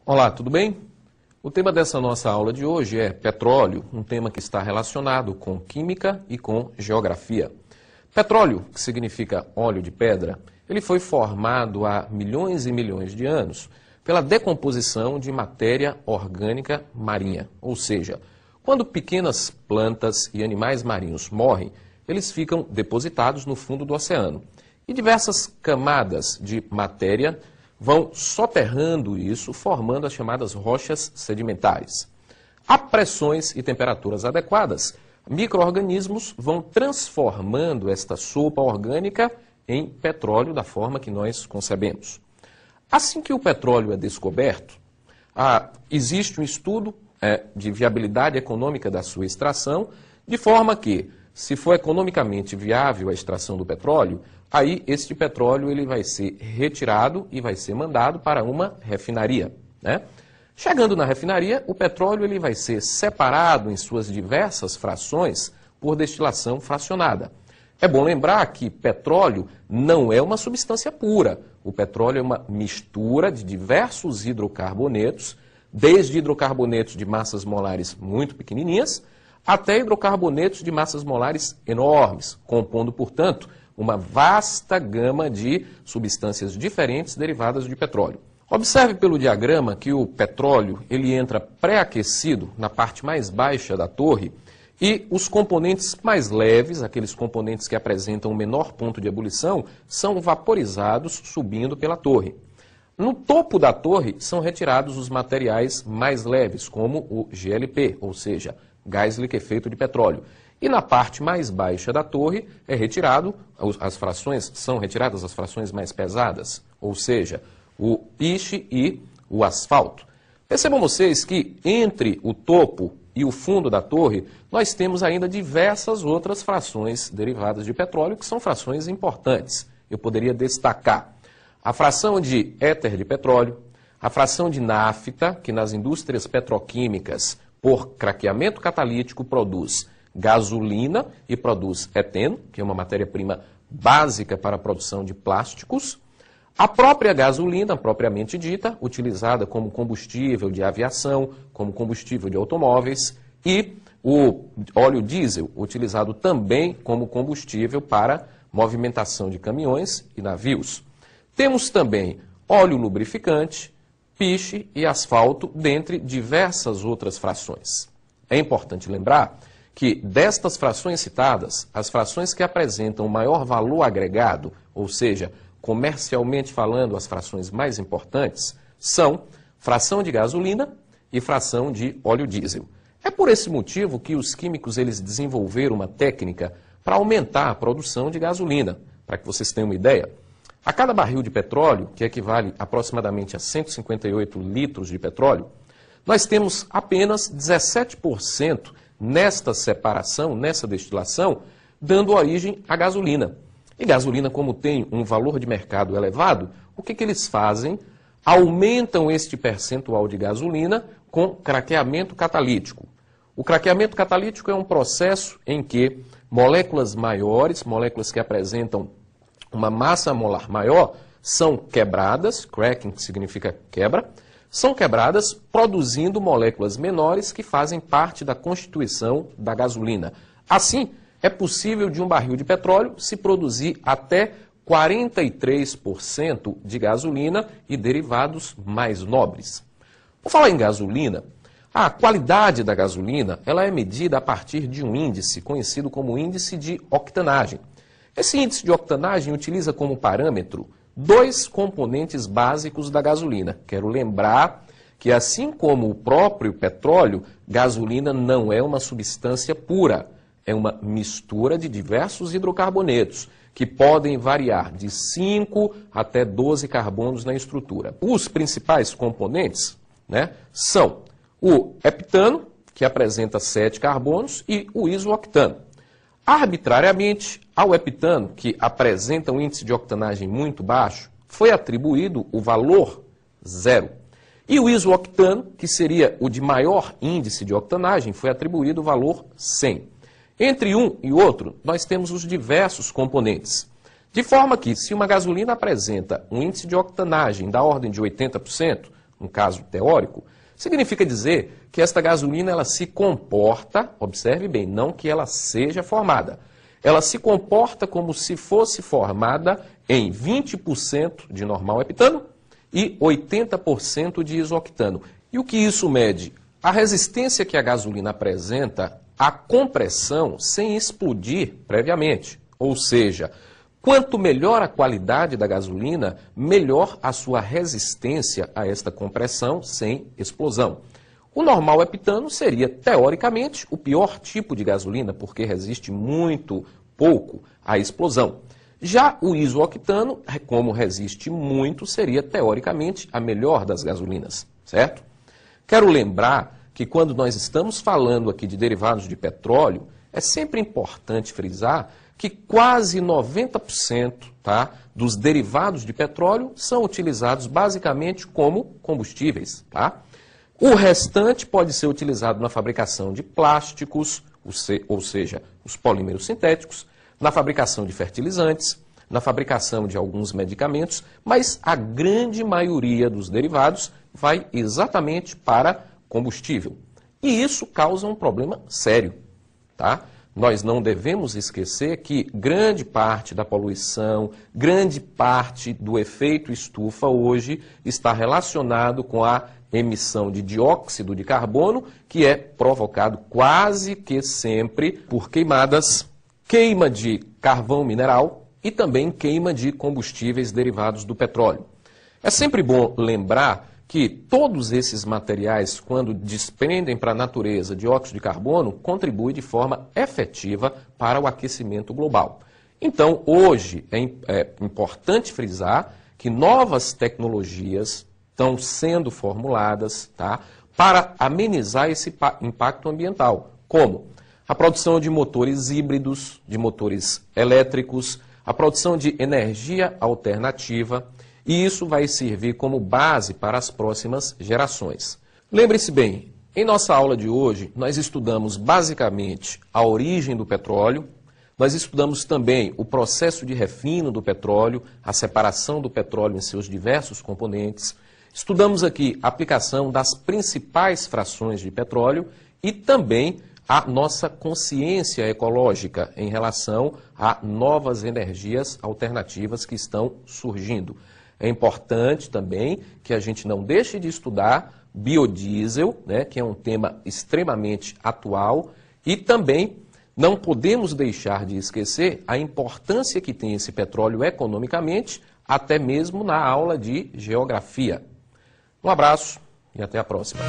Olá, tudo bem? O tema dessa nossa aula de hoje é petróleo, um tema que está relacionado com química e com geografia. Petróleo, que significa óleo de pedra, ele foi formado há milhões e milhões de anos pela decomposição de matéria orgânica marinha, ou seja, quando pequenas plantas e animais marinhos morrem, eles ficam depositados no fundo do oceano. E diversas camadas de matéria vão soterrando isso, formando as chamadas rochas sedimentares. A pressões e temperaturas adequadas, micro-organismos vão transformando esta sopa orgânica em petróleo da forma que nós concebemos. Assim que o petróleo é descoberto, existe um estudo de viabilidade econômica da sua extração, de forma que, se for economicamente viável a extração do petróleo, aí este petróleo ele vai ser retirado e vai ser mandado para uma refinaria, né? Chegando na refinaria, o petróleo ele vai ser separado em suas diversas frações por destilação fracionada. É bom lembrar que petróleo não é uma substância pura. O petróleo é uma mistura de diversos hidrocarbonetos, desde hidrocarbonetos de massas molares muito pequenininhas, até hidrocarbonetos de massas molares enormes, compondo, portanto, uma vasta gama de substâncias diferentes derivadas de petróleo. Observe pelo diagrama que o petróleo ele entra pré-aquecido na parte mais baixa da torre e os componentes mais leves, aqueles componentes que apresentam o menor ponto de ebulição, são vaporizados subindo pela torre. No topo da torre são retirados os materiais mais leves, como o GLP, ou seja, gás liquefeito de petróleo. E na parte mais baixa da torre são retiradas as frações mais pesadas, ou seja, o piche e o asfalto. Percebam vocês que entre o topo e o fundo da torre, nós temos ainda diversas outras frações derivadas de petróleo, que são frações importantes. Eu poderia destacar a fração de éter de petróleo, a fração de nafta, que nas indústrias petroquímicas, por craqueamento catalítico, produz gasolina e produz eteno, que é uma matéria-prima básica para a produção de plásticos. A própria gasolina, propriamente dita, utilizada como combustível de aviação, como combustível de automóveis, e o óleo diesel, utilizado também como combustível para movimentação de caminhões e navios. Temos também óleo lubrificante, piche e asfalto, dentre diversas outras frações. É importante lembrar que destas frações citadas, as frações que apresentam o maior valor agregado, ou seja, comercialmente falando, as frações mais importantes, são fração de gasolina e fração de óleo diesel. É por esse motivo que os químicos eles desenvolveram uma técnica para aumentar a produção de gasolina. Para que vocês tenham uma ideia, a cada barril de petróleo, que equivale aproximadamente a 158 litros de petróleo, nós temos apenas 17% nesta separação, nessa destilação, dando origem à gasolina. E gasolina, como tem um valor de mercado elevado, o que eles fazem? Aumentam este percentual de gasolina com craqueamento catalítico. O craqueamento catalítico é um processo em que moléculas maiores, moléculas que apresentam uma massa molar maior, são quebradas, cracking que significa quebra, são quebradas produzindo moléculas menores que fazem parte da constituição da gasolina. Assim, é possível de um barril de petróleo se produzir até 43% de gasolina e derivados mais nobres. Por falar em gasolina, a qualidade da gasolina ela é medida a partir de um índice conhecido como índice de octanagem. Esse índice de octanagem utiliza como parâmetro dois componentes básicos da gasolina. Quero lembrar que, assim como o próprio petróleo, gasolina não é uma substância pura. É uma mistura de diversos hidrocarbonetos, que podem variar de 5 até 12 carbonos na estrutura. Os principais componentes, são o heptano, que apresenta 7 carbonos, e o isooctano. Arbitrariamente, ao heptano, que apresenta um índice de octanagem muito baixo, foi atribuído o valor 0. E o isooctano, que seria o de maior índice de octanagem, foi atribuído o valor 100. Entre um e outro, nós temos os diversos componentes. De forma que, se uma gasolina apresenta um índice de octanagem da ordem de 80%, um caso teórico, significa dizer que esta gasolina ela se comporta, observe bem, não que ela seja formada, ela se comporta como se fosse formada em 20% de normal heptano e 80% de isoctano. E o que isso mede? A resistência que a gasolina apresenta à compressão sem explodir previamente. Ou seja, quanto melhor a qualidade da gasolina, melhor a sua resistência a esta compressão sem explosão. O normal heptano seria, teoricamente, o pior tipo de gasolina, porque resiste muito pouco à explosão. Já o isoctano, como resiste muito, seria, teoricamente, a melhor das gasolinas, certo? Quero lembrar que quando nós estamos falando aqui de derivados de petróleo, é sempre importante frisar que quase 90% dos derivados de petróleo são utilizados basicamente como combustíveis. O restante pode ser utilizado na fabricação de plásticos, ou seja, os polímeros sintéticos, na fabricação de fertilizantes, na fabricação de alguns medicamentos, mas a grande maioria dos derivados vai exatamente para combustível. E isso causa um problema sério, Nós não devemos esquecer que grande parte da poluição, grande parte do efeito estufa hoje está relacionado com a emissão de dióxido de carbono, que é provocado quase que sempre por queimadas, queima de carvão mineral e também queima de combustíveis derivados do petróleo. É sempre bom lembrar que todos esses materiais, quando desprendem para a natureza dióxido de carbono, contribuem de forma efetiva para o aquecimento global. Então, hoje, é importante frisar que novas tecnologias estão sendo formuladas para amenizar esse impacto ambiental, como a produção de motores híbridos, de motores elétricos, a produção de energia alternativa, e isso vai servir como base para as próximas gerações. Lembre-se bem, em nossa aula de hoje, nós estudamos basicamente a origem do petróleo, nós estudamos também o processo de refino do petróleo, a separação do petróleo em seus diversos componentes, estudamos aqui a aplicação das principais frações de petróleo e também a nossa consciência ecológica em relação a novas energias alternativas que estão surgindo. É importante também que a gente não deixe de estudar biodiesel, que é um tema extremamente atual, e também não podemos deixar de esquecer a importância que tem esse petróleo economicamente, até mesmo na aula de geografia. Um abraço e até a próxima.